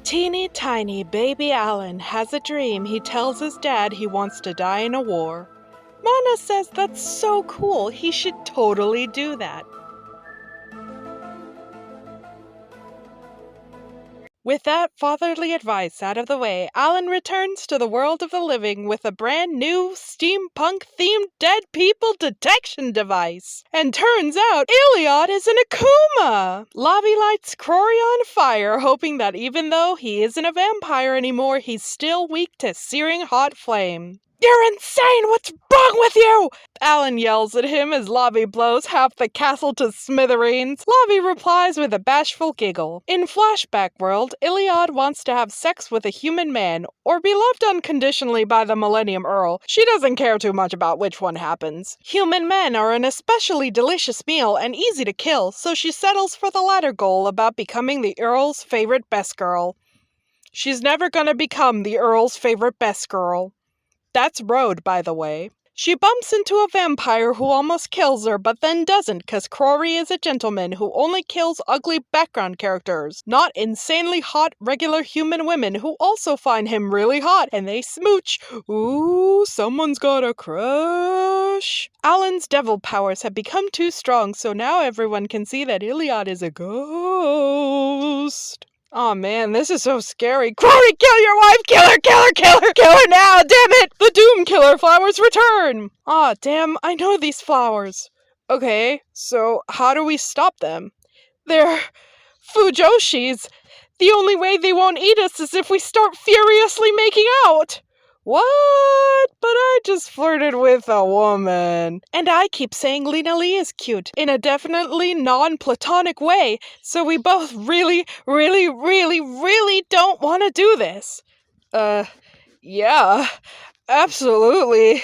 Teeny tiny baby Alan has a dream. He tells his dad he wants to die in a war. Mana says that's so cool, he should totally do that. With that fatherly advice out of the way, Alan returns to the world of the living with a brand new steampunk-themed dead people detection device. And turns out, Iliad is an Akuma! Lavi lights Crory on fire, hoping that even though he isn't a vampire anymore, he's still weak to searing hot flame. You're insane! What's wrong with you? Alan yells at him as Lavi blows half the castle to smithereens. Lavi replies with a bashful giggle. In Flashback World, Iliad wants to have sex with a human man, or be loved unconditionally by the Millennium Earl. She doesn't care too much about which one happens. Human men are an especially delicious meal and easy to kill, so she settles for the latter goal about becoming the Earl's favorite best girl. She's never gonna become the Earl's favorite best girl. That's Road, by the way. She bumps into a vampire who almost kills her, but then doesn't, cause Crory is a gentleman who only kills ugly background characters, not insanely hot regular human women who also find him really hot, and they smooch. Ooh, someone's got a crush. Alan's devil powers have become too strong, so now everyone can see that Iliad is a ghost. Aw man, this is so scary. Crory, kill your wife! Kill her! Kill her! Kill her! Kill her now! Damn it! The Doom Killer flowers return! Aw damn, I know these flowers. Okay, so how do we stop them? They're Fujoshis. The only way they won't eat us is if we start furiously making out. What? But I just flirted with a woman. And I keep saying Lena Lee is cute, in a definitely non-platonic way, so we both really don't want to do this. Yeah, absolutely.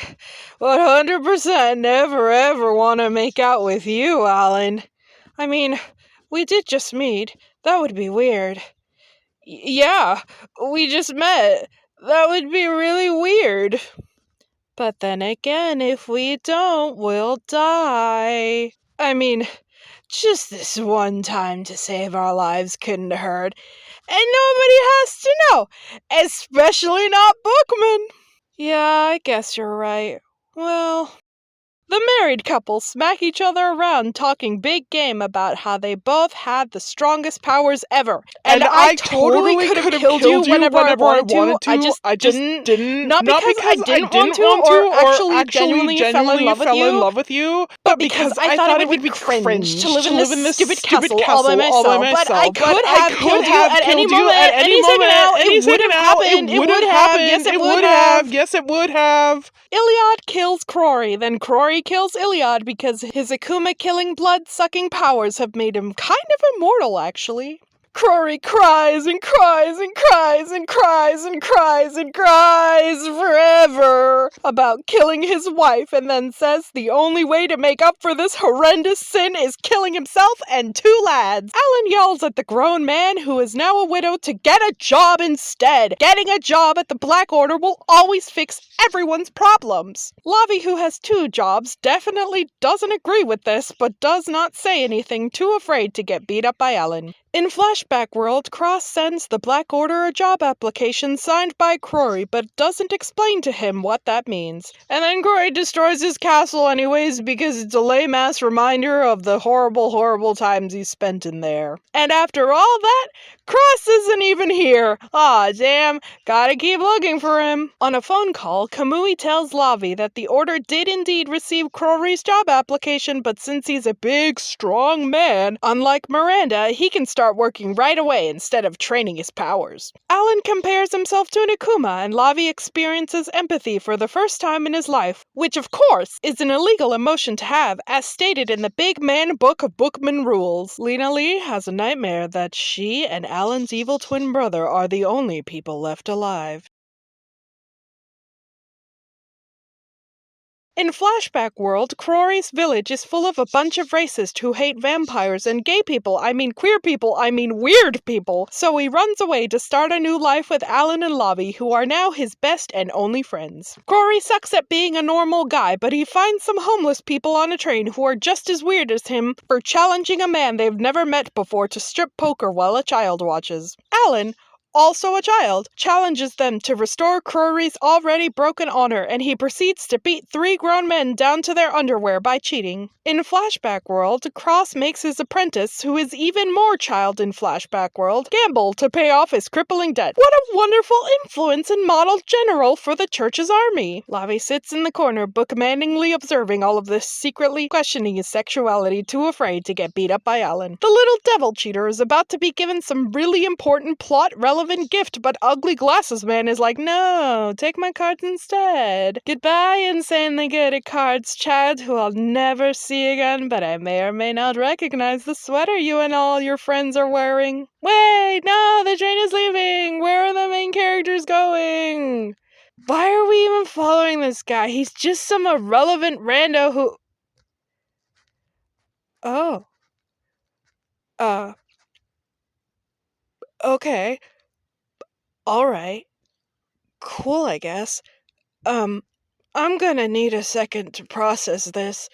100% never ever want to make out with you, Alan. I mean, we did just meet. That would be weird. Yeah, we just met. That would be really weird. But then again, if we don't, we'll die. I mean, just this one time to save our lives couldn't hurt. And nobody has to know, especially not Bookman. Yeah, I guess you're right. Well, the married couple smack each other around talking big game about how they both had the strongest powers ever. And I totally could have killed you whenever I wanted to. I just didn't. Not because I didn't want to or actually genuinely fell in love with you, but because I thought it would be cringe to live in this stupid castle all by myself. But I could have killed you at any moment, any second now. It would have happened. It would have. Yes, it would have. Yes, it would have. Iliad kills Crory, then Crory kills Iliad because his Akuma-killing blood-sucking powers have made him kind of immortal, actually. Crory cries and cries and cries and cries and cries and cries forever about killing his wife, and then says the only way to make up for this horrendous sin is killing himself and two lads. Alan yells at the grown man, who is now a widow, to get a job instead. Getting a job at the Black Order will always fix everyone's problems. Lavi, who has two jobs, definitely doesn't agree with this, but does not say anything, too afraid to get beat up by Alan. In Flashback World, Cross sends the Black Order a job application signed by Crory, but doesn't explain to him what that means. And then Crory destroys his castle anyways because it's a lame-ass reminder of the horrible times he spent in there. And after all that, Cross isn't even here. Aw, damn, gotta keep looking for him. On a phone call, Kamui tells Lavi that the Order did indeed receive Crory's job application, but since he's a big, strong man, unlike Miranda, he can start working right away instead of training his powers. Alan compares himself to an Akuma, and Lavi experiences empathy for the first time in his life, which of course is an illegal emotion to have, as stated in the Big Man Book of Bookman Rules. Lena Lee has a nightmare that she and Alan's evil twin brother are the only people left alive. In Flashback World, Crory's village is full of a bunch of racists who hate vampires and gay people, queer people, weird people. So he runs away to start a new life with Alan and Lavi, who are now his best and only friends. Crory sucks at being a normal guy, but he finds some homeless people on a train who are just as weird as him for challenging a man they've never met before to strip poker while a child watches. Alan, also a child, challenges them to restore Crory's already broken honor, and he proceeds to beat 3 grown men down to their underwear by cheating. In Flashback World, Cross makes his apprentice, who is even more child in Flashback World, gamble to pay off his crippling debt. What a wonderful influence and model general for the church's army! Lavi sits in the corner, bookmanningly observing all of this, secretly questioning his sexuality, too afraid to get beat up by Alan. The little devil cheater is about to be given some really important plot-relevant gift, but Ugly Glasses Man is like, no, take my cards instead. Goodbye, insanely good at cards, child, who I'll never see again, but I may or may not recognize the sweater you and all your friends are wearing. Wait, no, the train is leaving! Where are the main characters going? Why are we even following this guy? He's just some irrelevant rando who... Oh. Okay. Alright. Cool, I guess. I'm gonna need a second to process this.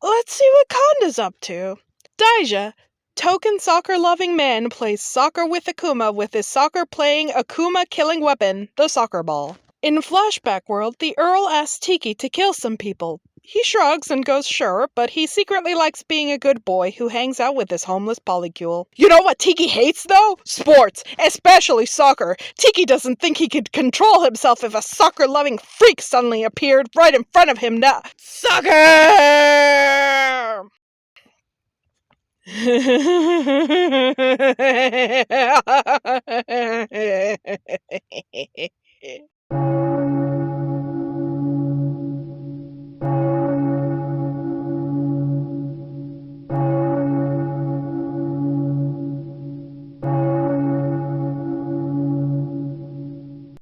Let's see what Konda's up to. Daija, token soccer-loving man, plays soccer with Akuma with his soccer-playing Akuma-killing weapon, the soccer ball. In Flashback World, the Earl asks Tiki to kill some people. He shrugs and goes sure, but he secretly likes being a good boy who hangs out with this homeless polycule. You know what Tiki hates, though? Sports, especially soccer. Tiki doesn't think he could control himself if a soccer-loving freak suddenly appeared right in front of him now. Soccer!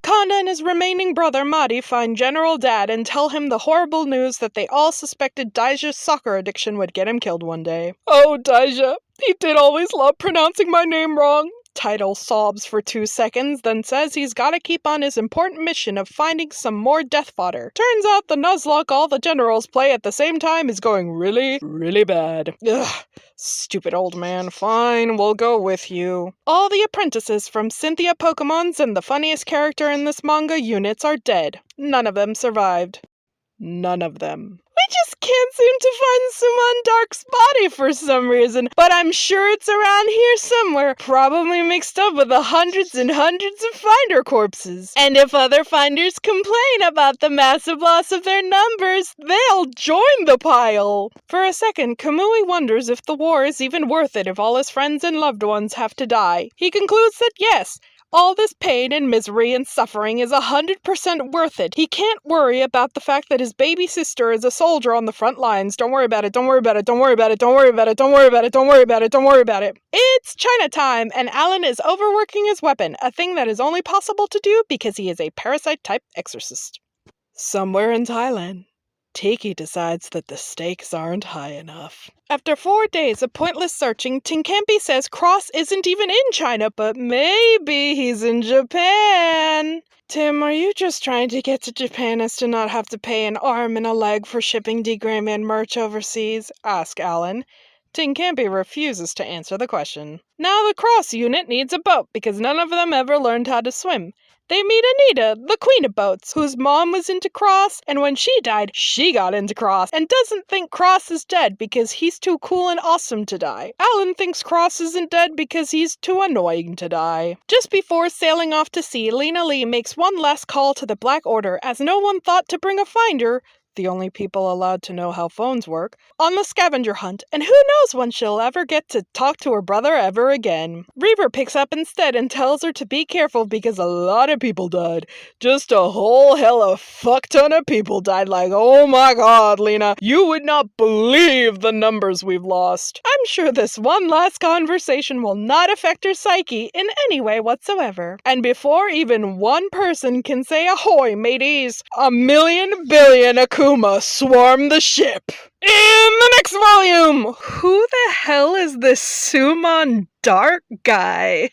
Konda and his remaining brother Madi find General Dad and tell him the horrible news that they all suspected Daija's soccer addiction would get him killed one day. Oh, Daija, he did always love pronouncing my name wrong. Tidal sobs for 2 seconds, then says he's gotta keep on his important mission of finding some more death fodder. Turns out the Nuzlocke all the generals play at the same time is going really, really bad. Ugh. Stupid old man. Fine, we'll go with you. All the apprentices from Cynthia Pokemon's and the funniest character in this manga units are dead. None of them survived. None of them. We just can't seem to find Suman Dark's body for some reason, but I'm sure it's around here somewhere, probably mixed up with the hundreds and hundreds of finder corpses. And if other finders complain about the massive loss of their numbers, they'll join the pile. For a second, Kamui wonders if the war is even worth it if all his friends and loved ones have to die. He concludes that yes, all this pain and misery and suffering is 100% worth it. He can't worry about the fact that his baby sister is a soldier on the front lines. Don't worry about it, don't worry about it, don't worry about it, don't worry about it, don't worry about it, don't worry about it, don't worry about it. It's China time, and Alan is overworking his weapon, a thing that is only possible to do because he is a parasite-type exorcist. Somewhere in Thailand, Tiki decides that the stakes aren't high enough. After 4 days of pointless searching, Tinkampi says Cross isn't even in China, but maybe he's in Japan. Tim, are you just trying to get to Japan as to not have to pay an arm and a leg for shipping D.Gray-Man merch overseas? Asks Alan. Tinkampi refuses to answer the question. Now the Cross unit needs a boat because none of them ever learned how to swim. They meet Anita, the queen of boats, whose mom was into Cross, and when she died, she got into Cross, and doesn't think Cross is dead because he's too cool and awesome to die. Alan thinks Cross isn't dead because he's too annoying to die. Just before sailing off to sea, Lena Lee makes one last call to the Black Order, as no one thought to bring a finder, the only people allowed to know how phones work, on the scavenger hunt, and who knows when she'll ever get to talk to her brother ever again. Reaver picks up instead and tells her to be careful because a lot of people died. Just a whole hell of fuck ton of people died. Like, oh my god, Lena, you would not believe the numbers we've lost. I'm sure this one last conversation will not affect her psyche in any way whatsoever. And before even one person can say ahoy, mateys, 1,000,000,000,000 Akuma swarm the ship. In the next volume, who the hell is this Suman Dark guy?